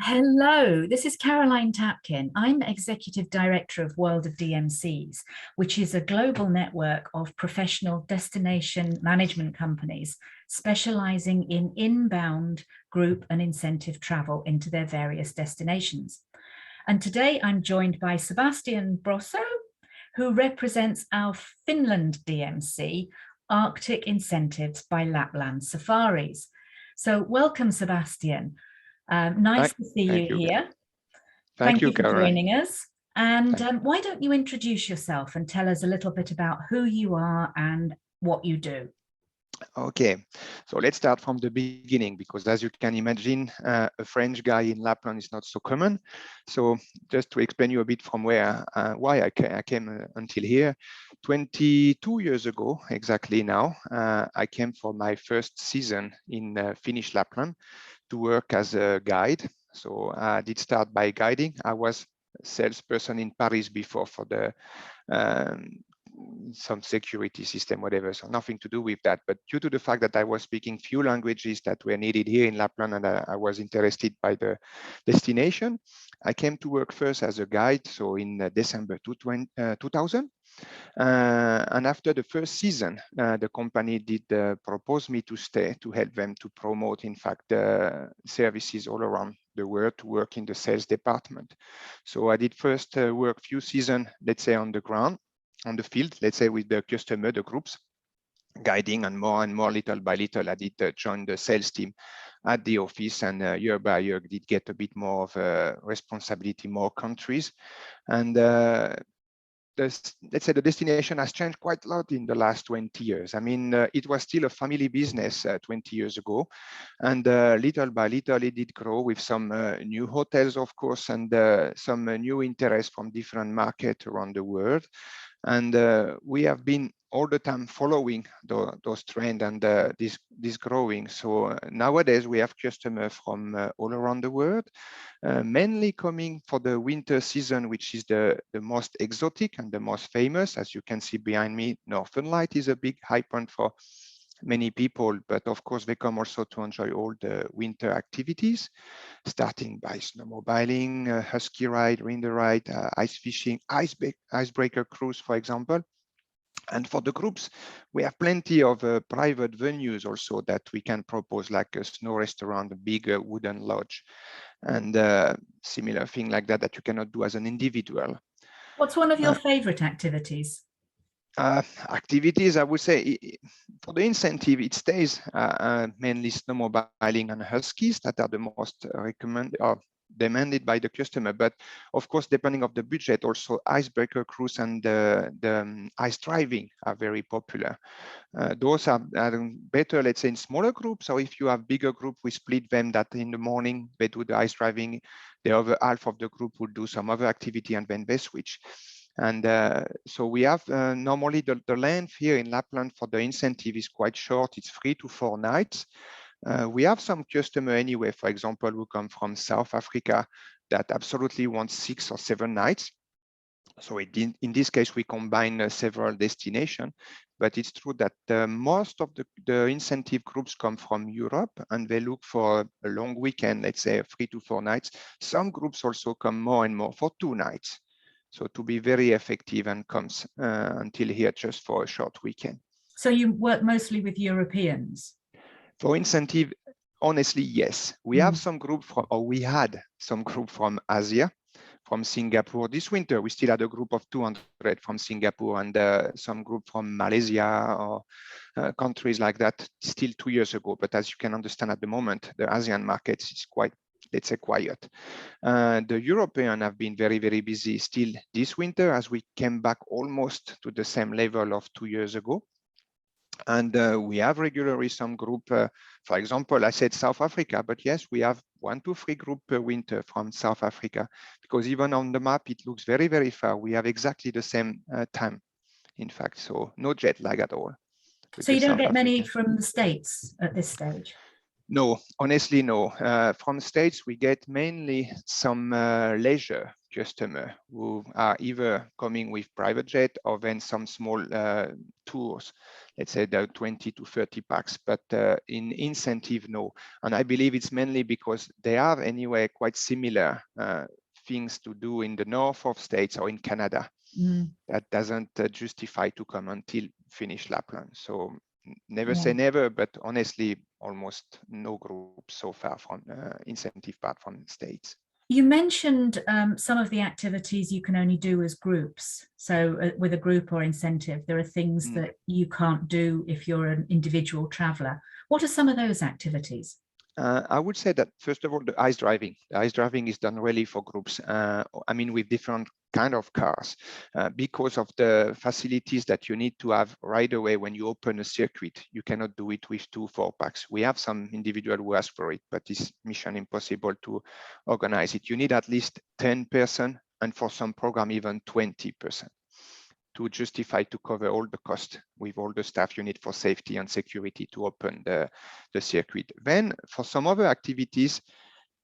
Hello, this is Caroline Tapkin. I'm Executive Director of World of DMCs, which is a global network of professional destination management companies specializing in inbound group and incentive travel into their various destinations. And today I'm joined by Sebastian Brosso, who represents our Finland DMC, Arctic Incentives by Lapland Safaris. So welcome, Sebastian. Nice to see you here. Thank you for joining us. And why don't you introduce yourself and tell us a little bit about who you are and what you do? Okay, so let's start from the beginning, because as you can imagine, a French guy in Lapland is not so common. So just to explain you a bit from why I came until here, 22 years ago, exactly now, I came for my first season in Finnish Lapland to work as a guide. So I did start by guiding. I was a salesperson in Paris before for the some security system, whatever, so nothing to do with that. But due to the fact that I was speaking few languages that were needed here in Lapland, and I was interested by the destination, I came to work first as a guide, so in December 2000. And after the first season, the company did propose me to stay to help them to promote, in fact, services all around the world, to work in the sales department. So I did first work few seasons, let's say, on the ground, on the field, let's say, with the customer, the groups, guiding, and more, little by little, I did join the sales team at the office, and year by year did get a bit more of responsibility, more countries. And let's say the destination has changed quite a lot in the last 20 years. I mean, it was still a family business 20 years ago, and little by little it did grow with some new hotels, of course, and some new interest from different markets around the world. And we have been all the time following those trends and this growing. So nowadays we have customers from all around the world, mainly coming for the winter season, which is the most exotic and the most famous. As you can see behind me, Northern Light is a big high point for many people, but of course they come also to enjoy all the winter activities, starting by snowmobiling, husky ride, reindeer ride, ice fishing, icebreaker cruise, for example. And for the groups, we have plenty of private venues also that we can propose, like a snow restaurant, a big wooden lodge, and similar thing like that that you cannot do as an individual. What's one of your favorite activities? Activities, I would say, for the incentive, it stays mainly snowmobiling and huskies that are the most recommended or demanded by the customer. But of course, depending on the budget, also icebreaker cruise and the ice driving are very popular. Those are better, let's say, in smaller groups, or if you have bigger group, we split them, that in the morning they do the ice driving, the other half of the group will do some other activity, and then they switch. And so we have normally the length here in Lapland for the incentive is quite short. It's 3 to 4 nights. We have some customer anyway, for example, who come from South Africa that absolutely want 6 or 7 nights. So in this case, we combine several destinations, but it's true that most of the incentive groups come from Europe, and they look for a long weekend, let's say 3 to 4 nights. Some groups also come more and more for 2 nights. So to be very effective, and comes until here just for a short weekend. So you work mostly with Europeans? For incentive, honestly, yes. We have some group from, or we had some group from Asia, from Singapore. This winter, we still had a group of 200 from Singapore, and some group from Malaysia, or countries like that, still 2 years ago. But as you can understand at the moment, the Asian markets is quite, let's say, quiet. The Europeans have been very, very busy still this winter, as we came back almost to the same level of 2 years ago. And we have regularly some group, for example, I said South Africa, but yes, we have 1 to 3 group per winter from South Africa, because even on the map, it looks very, very far. We have exactly the same time, in fact, so no jet lag at all. So you don't get many from the States at this stage? No, honestly, no. From States, we get mainly some leisure customers who are either coming with private jet or then some small tours, let's say the 20 to 30 packs, but in incentive, no. And I believe it's mainly because they have anyway quite similar things to do in the north of states or in Canada. That doesn't justify to come until finish Lapland. So never say never, but honestly, almost no group so far from incentive part from the States. You mentioned some of the activities you can only do as groups. So with a group or incentive, there are things that you can't do if you're an individual traveler. What are some of those activities? I would say that, first of all, the ice driving. The ice driving is done really for groups. I mean, with different kind of cars, because of the facilities that you need to have right away when you open a circuit. You cannot do it with 2-4 packs. We have some individual who ask for it, but it's mission impossible to organize it. You need at least 10%, and for some program, even 20%. To justify to cover all the cost with all the staff you need for safety and security to open the circuit. Then for some other activities,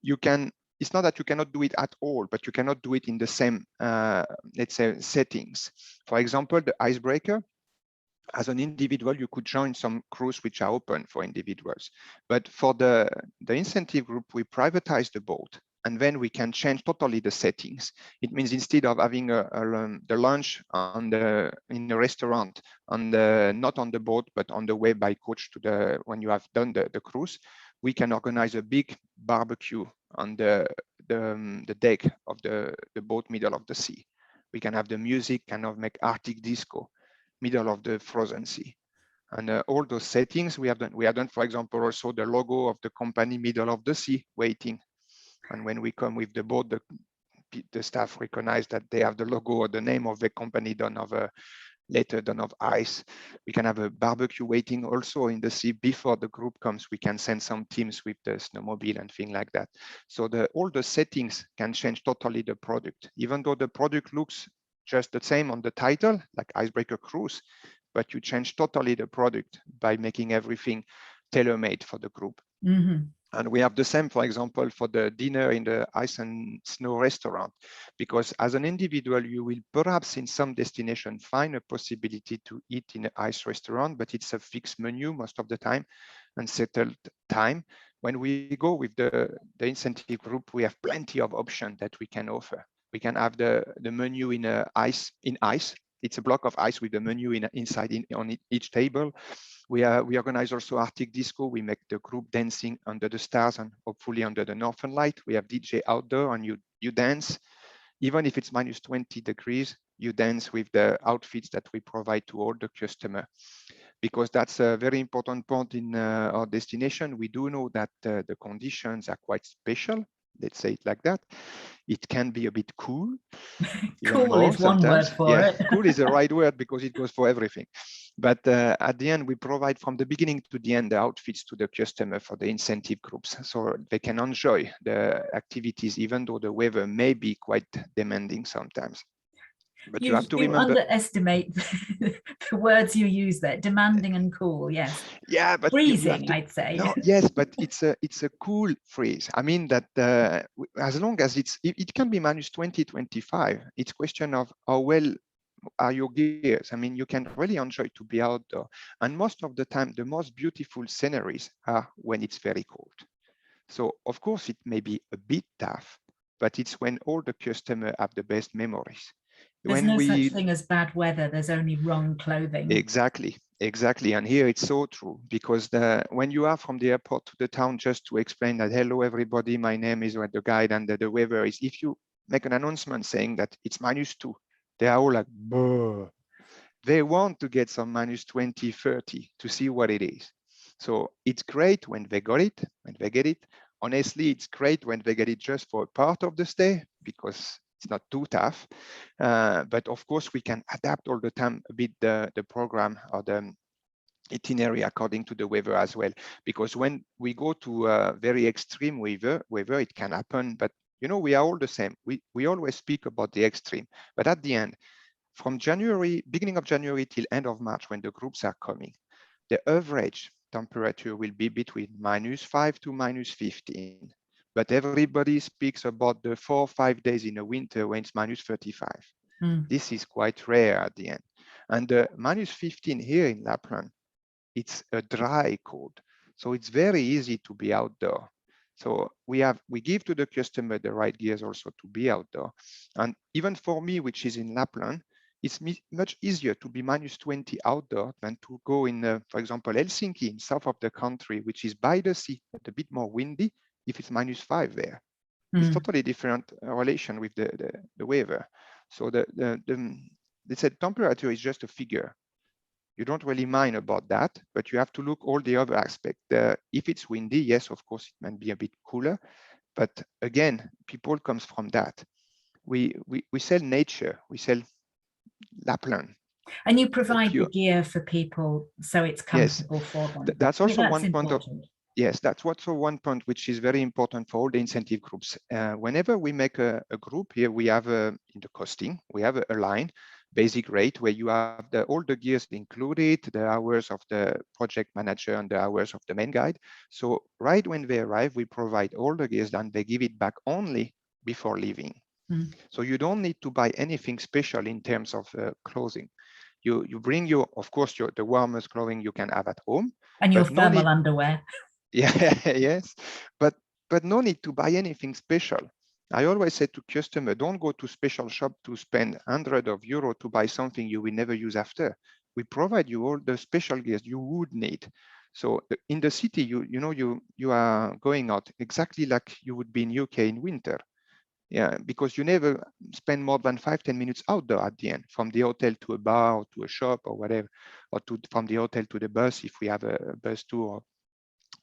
you can, it's not that you cannot do it at all, but you cannot do it in the same, let's say, settings. For example, the icebreaker, as an individual, you could join some crews which are open for individuals. But for the incentive group, we privatize the boat, and then we can change totally the settings. It means instead of having the lunch in the restaurant, not on the boat, but on the way by coach to when you have done the cruise, we can organize a big barbecue on the deck of the boat, middle of the sea. We can have the music, kind of make Arctic disco, middle of the frozen sea. And all those settings we have done, for example, also the logo of the company, middle of the sea, waiting. And when we come with the boat, the staff recognize that they have the logo or the name of the company done of a letter done of ice. We can have a barbecue waiting also in the sea before the group comes. We can send some teams with the snowmobile and things like that. So all the settings can change totally the product, even though the product looks just the same on the title, like Icebreaker Cruise, but you change totally the product by making everything tailor-made for the group. And we have the same, for example, for the dinner in the ice and snow restaurant, because as an individual, you will perhaps in some destination find a possibility to eat in an ice restaurant, but it's a fixed menu most of the time and settled time. When we go with the incentive group, we have plenty of options that we can offer. We can have the menu in ice. It's a block of ice with the menu inside on each table. We organize also Arctic disco. We make the group dancing under the stars and hopefully under the northern light. We have DJ outdoor, and you dance. Even if it's minus 20 degrees, you dance with the outfits that we provide to all the customer. Because that's a very important point in our destination. We do know that the conditions are quite special. Let's say it like that. It can be a bit cool. Cool is one word for it. Cool is the right word because it goes for everything. But at the end, we provide from the beginning to the end the outfits to the customer for the incentive groups, so they can enjoy the activities, even though the weather may be quite demanding sometimes. But you have to remember, underestimate the words you use there, demanding and cool. Yes. Yeah, but freezing, I'd say. No, yes, but it's a cool freeze. I mean that as long as it can be minus 20, 25. It's question of how well are your gears. I mean, you can really enjoy to be outdoor. And most of the time, the most beautiful sceneries are when it's very cold. So of course, it may be a bit tough, but it's when all the customers have the best memories. There's no such thing as bad weather. There's only wrong clothing. Exactly. And here it's so true, because when you are from the airport to the town, just to explain that, hello, everybody, my name is the guide and the weather is, if you make an announcement saying that it's minus 2, they are all like, "Buh." They want to get some minus 20, 30 to see what it is. So it's great when they get it. Honestly, it's great when they get it just for a part of the stay, because it's not too tough. But of course, we can adapt all the time a bit the program or the itinerary according to the weather as well. Because when we go to very extreme weather, it can happen. But we are all the same. We always speak about the extreme. But at the end, from beginning of January till end of March, when the groups are coming, the average temperature will be between -5 to -15. but everybody speaks about the 4 or 5 days in the winter when it's minus 35. This is quite rare at the end. And the minus 15 here in Lapland, it's a dry cold. So it's very easy to be outdoor. So we give to the customer the right gears also to be outdoor. And even for me, which is in Lapland, it's much easier to be minus 20 outdoor than to go in, for example, Helsinki, in south of the country, which is by the sea, but a bit more windy, if it's minus 5 there. It's totally different relation with the weather. So they said temperature is just a figure. You don't really mind about that, but you have to look all the other aspects. If it's windy, yes, of course, it might be a bit cooler. But again, people comes from that. We sell nature, we sell Lapland. And you provide the gear for people so it's comfortable for them. That's also one important. point of, yes, that's also one point which is very important for all the incentive groups. Whenever we make a group here, we have in the costing, we have a line, basic rate, where you have all the gears included, the hours of the project manager and the hours of the main guide. So right when they arrive, we provide all the gears and they give it back only before leaving. So you don't need to buy anything special in terms of clothing. You bring of course, the warmest clothing you can have at home. And your thermal underwear. Yeah, yes, but no need to buy anything special. I always say to customer, don't go to special shop to spend hundreds of euros to buy something you will never use after. We provide you all the special gears you would need. So in the city, you are going out exactly like you would be in UK in winter. Yeah, because you never spend more than 5-10 minutes outdoor at the end, from the hotel to a bar or to a shop or whatever, or from the hotel to the bus if we have a bus tour.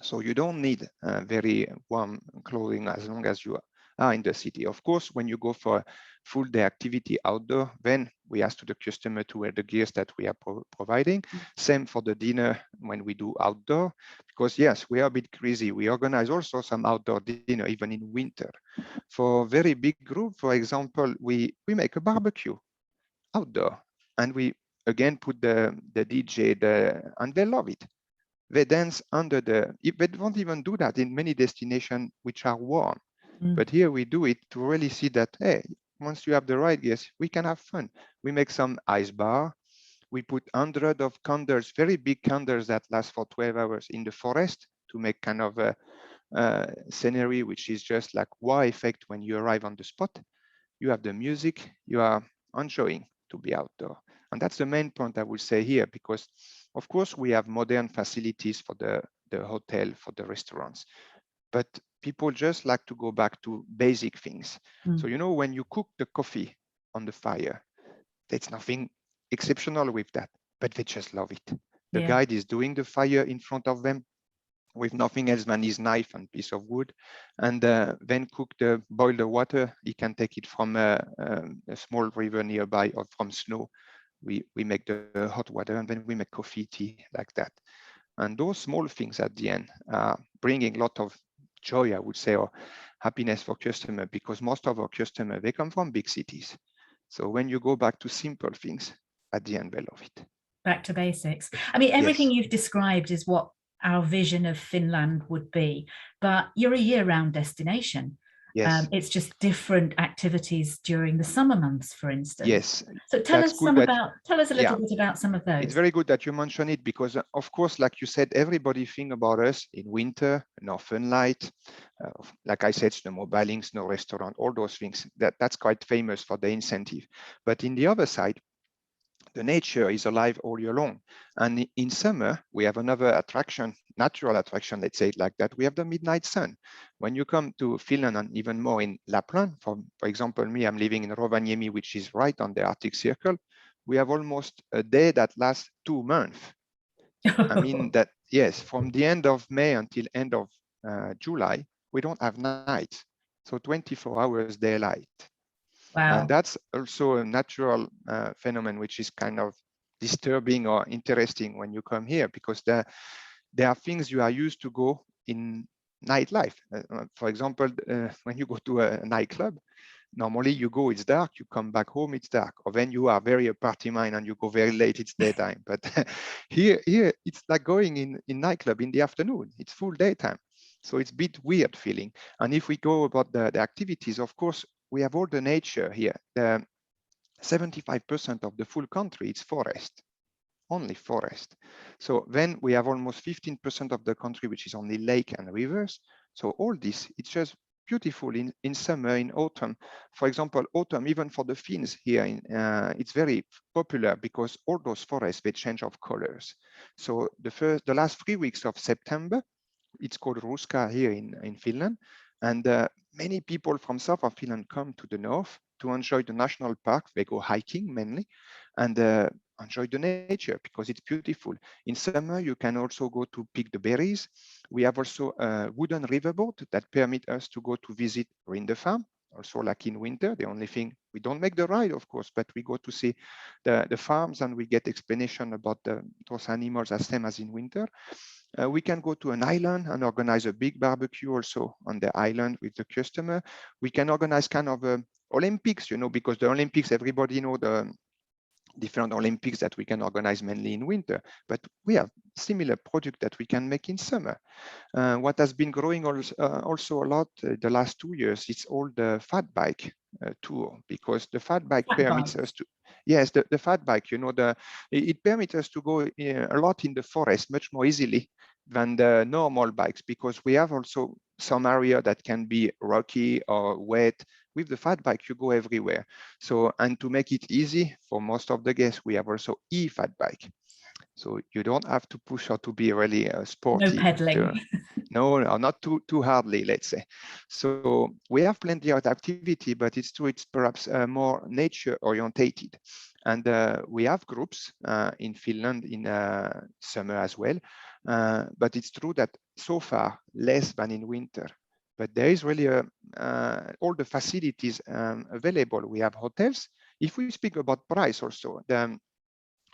So you don't need very warm clothing as long as you are in the city. Of course, when you go for full day activity outdoor, then we ask to the customer to wear the gears that we are providing. Same for the dinner when we do outdoor, because yes, we are a bit crazy. We organize also some outdoor dinner, even in winter. For very big group, for example, we make a barbecue outdoor, and we again put the DJ, and they love it. They dance under they won't even do that in many destinations which are warm. But here we do it to really see that, hey, once you have the right gears, we can have fun. We make some ice bar. We put hundreds of candles, very big candles that last for 12 hours in the forest to make kind of a scenery, which is just like wow effect when you arrive on the spot. You have the music, you are enjoying to be outdoor. And that's the main point I would say here, because of course we have modern facilities for the hotel, for the restaurants, but people just like to go back to basic things. So, when you cook the coffee on the fire, there's nothing exceptional with that, but they just love it. The guide is doing the fire in front of them with nothing else than his knife and piece of wood, and then boil the water. He can take it from a small river nearby or from snow. We make the hot water, and then we make coffee, tea, like that. And those small things at the end are bringing a lot of joy, I would say, or happiness for customers, because most of our customers, they come from big cities. So when you go back to simple things, at the end, they love it. Back to basics. I mean, everything you've described is what our vision of Finland would be, but you're a year-round destination. Yes. It's just different activities during the summer months, for instance. Yes. So tell us a little bit about some of those. It's very good that you mention it, because of course, like you said, everybody think about us in winter, Northern Light, like I said, snowmobiling, snow restaurant, all those things. That's quite famous for the incentive. But in the other side, the nature is alive all year long. And in summer, we have another attraction, natural attraction, let's say it like that. We have the midnight sun. When you come to Finland, and even more in Lapland, for example, me, I'm living in Rovaniemi, which is right on the Arctic Circle. We have almost a day that lasts 2 months. I mean that, yes, from the end of May until end of July, we don't have nights. So 24 hours daylight. Wow. And that's also a natural phenomenon, which is kind of disturbing or interesting when you come here, because there are things you are used to go in nightlife. For example, when you go to a nightclub, normally you go, it's dark, you come back home, it's dark. Or then you are very a party mind and you go very late, it's daytime. But here it's like going in nightclub in the afternoon, it's full daytime. So it's a bit weird feeling. And if we go about the activities, of course, we have all the nature here. The 75% of the full country is forest, only forest. So then we have almost 15% of the country, which is only lake and rivers. So all this, it's just beautiful in summer, in autumn. For example, autumn, even for the Finns here, it's very popular because all those forests, they change of colors. So the last 3 weeks of September, it's called Ruska here in Finland. And many people from south of Finland come to the north to enjoy the national park. They go hiking mainly and enjoy the nature because it's beautiful. In summer, you can also go to pick the berries. We have also a wooden riverboat that permit us to go to visit Rinde farm. Also like in winter, the only thing, we don't make the ride, of course, but we go to see the farms and we get explanation about those animals as same as in winter. We can go to an island and organize a big barbecue also on the island with the customer. We can organize kind of Olympics, because the Olympics, everybody know the different Olympics that we can organize mainly in winter, but we have similar project that we can make in summer. What has been growing also a lot the last 2 years, it's all the fat bike tour, because the fat bike permits us to, yes, the fat bike, it permits us to go a lot in the forest much more easily than the normal bikes, because we have also some area that can be rocky or wet. With the fat bike, you go everywhere. So, and to make it easy for most of the guests, we have also e-fat bike. So you don't have to push or to be really sporty. No pedaling. No, not too hardly, let's say. So we have plenty of activity, but it's true, it's perhaps more nature orientated. And we have groups in Finland in summer as well. But it's true that so far less than in winter. But there is really all the facilities available. We have hotels. If we speak about price also,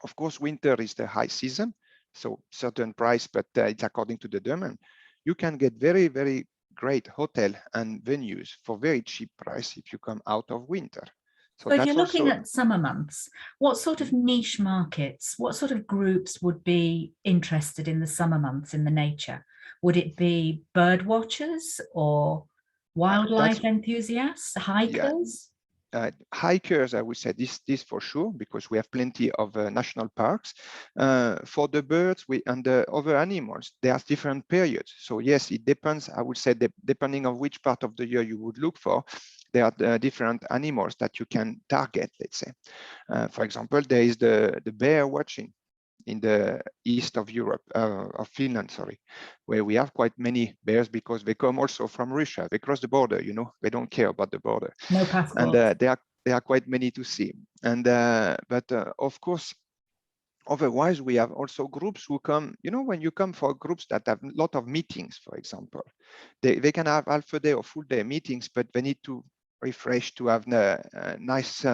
of course, winter is the high season, so certain price, but it's according to the demand. You can get very, very great hotel and venues for very cheap price if you come out of winter. So if you're looking at summer months, what sort of niche markets, what sort of groups would be interested in the summer months in the nature? Would it be bird watchers or wildlife enthusiasts, hikers? Hikers, I would say this for sure, because we have plenty of national parks. For the birds and the other animals, there are different periods. So yes, it depends, I would say, depending on which part of the year you would look for, there are different animals that you can target, let's say. For example, there is the bear watching in the east of Europe, of Finland, sorry, where we have quite many bears because they come also from Russia. They cross the border, they don't care about the border. No passport. And there are quite many to see. And but of course, otherwise we have also groups who come, when you come for groups that have a lot of meetings, for example, they can have half a day or full day meetings, but they need to refresh, to have a nice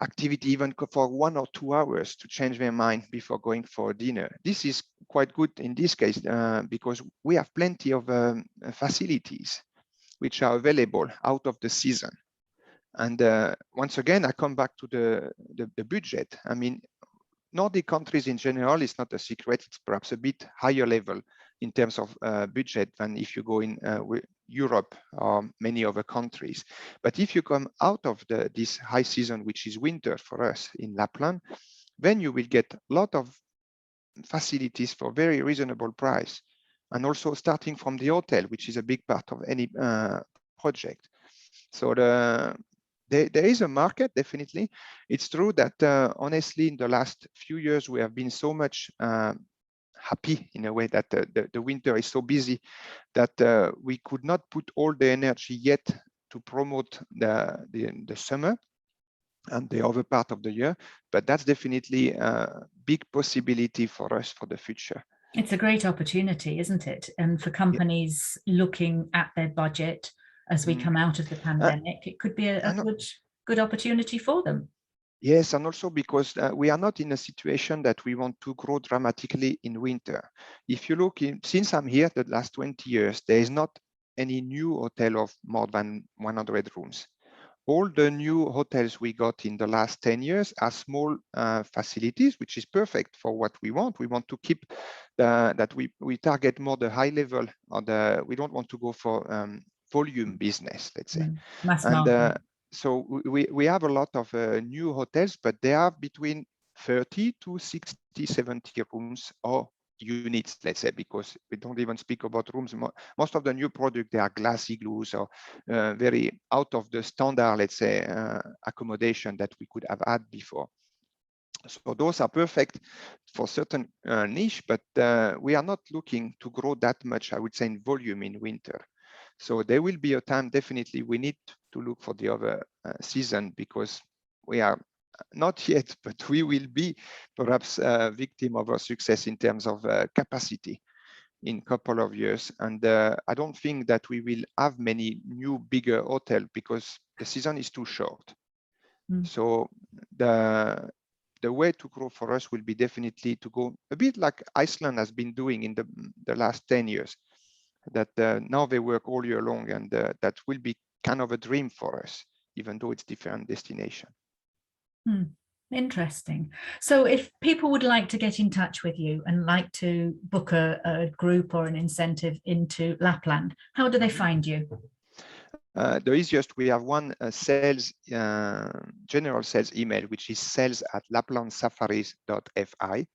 activity even for 1 or 2 hours to change their mind before going for dinner. This is quite good in this case because we have plenty of facilities which are available out of the season. And once again, I come back to the budget. I mean, Nordic countries in general, it's not a secret, it's perhaps a bit higher level in terms of budget than if you go in Europe or many other countries. But if you come out of this high season, which is winter for us in Lapland, then you will get a lot of facilities for very reasonable price. And also starting from the hotel, which is a big part of any project. So there is a market, definitely. It's true that honestly, in the last few years, we have been so much happy in a way that the winter is so busy that we could not put all the energy yet to promote the summer and the other part of the year. But that's definitely a big possibility for us for the future. It's a great opportunity, isn't it? And for companies looking at their budget as we come out of the pandemic, it could be a good opportunity for them. Yes, and also because we are not in a situation that we want to grow dramatically in winter. If you look, since I'm here the last 20 years, there is not any new hotel of more than 100 rooms. All the new hotels we got in the last 10 years are small facilities, which is perfect for what we want. We want to keep that we target more the high level, or we don't want to go for volume business, let's say. Mass And market. so we have a lot of new hotels, but they are between 30 to 60, 70 rooms or units, let's say, because we don't even speak about rooms. Most of the new product, they are glass igloos or very out of the standard, let's say, accommodation that we could have had before. So those are perfect for certain niche, but we are not looking to grow that much, I would say, in volume in winter. So there will be a time, definitely, we need to look for the other season, because we are not yet, but we will be perhaps a victim of our success in terms of capacity in a couple of years. And I don't think that we will have many new bigger hotels, because the season is too short. So the way to grow for us will be definitely to go a bit like Iceland has been doing in the last 10 years, that now they work all year long, and that will be kind of a dream for us, even though it's different destination. Interesting. So if people would like to get in touch with you and like to book a group or an incentive into Lapland, how do they find you? The easiest, we have one sales, general sales email, which is sales@laplandsafaris.fi.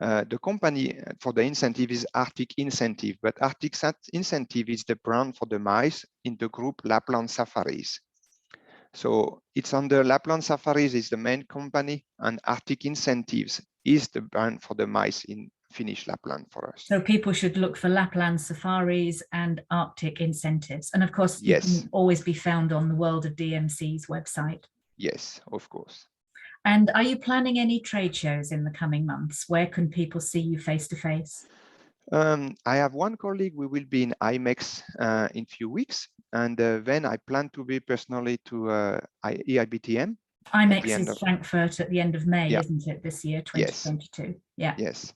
The company for the incentive is Arctic Incentive, but Arctic Incentive is the brand for the mice in the group Lapland Safaris. So it's under Lapland Safaris is the main company, and Arctic Incentives is the brand for the mice in Finnish Lapland for us. So people should look for Lapland Safaris and Arctic Incentives. And of course, you Yes. can always be found on the World of DMC's website. Yes, of course. And are you planning any trade shows in the coming months? Where can people see you face to face? I have one colleague, we will be in IMEX in few weeks. And then I plan to be personally to EIBTM. IMEX is Frankfurt at the end of May, isn't it, this year, 2022? Yes. Yeah. Yes.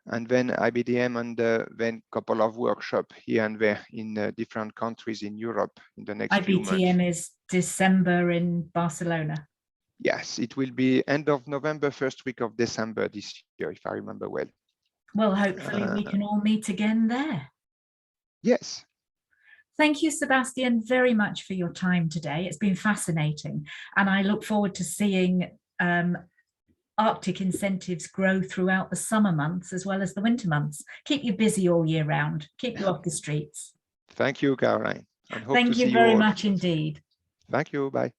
And then IBDM, and then a couple of workshops here and there in different countries in Europe in the next few months. IBTM is December in Barcelona. Yes, it will be end of November, first week of December this year, if I remember well. Well, hopefully we can all meet again there. Yes. Thank you, Sebastian, very much for your time today. It's been fascinating. And I look forward to seeing Arctic Incentives grow throughout the summer months as well as the winter months. Keep you busy all year round. Keep you off the streets. Thank you, Caroline. Thank you very much indeed. Thank you. Bye.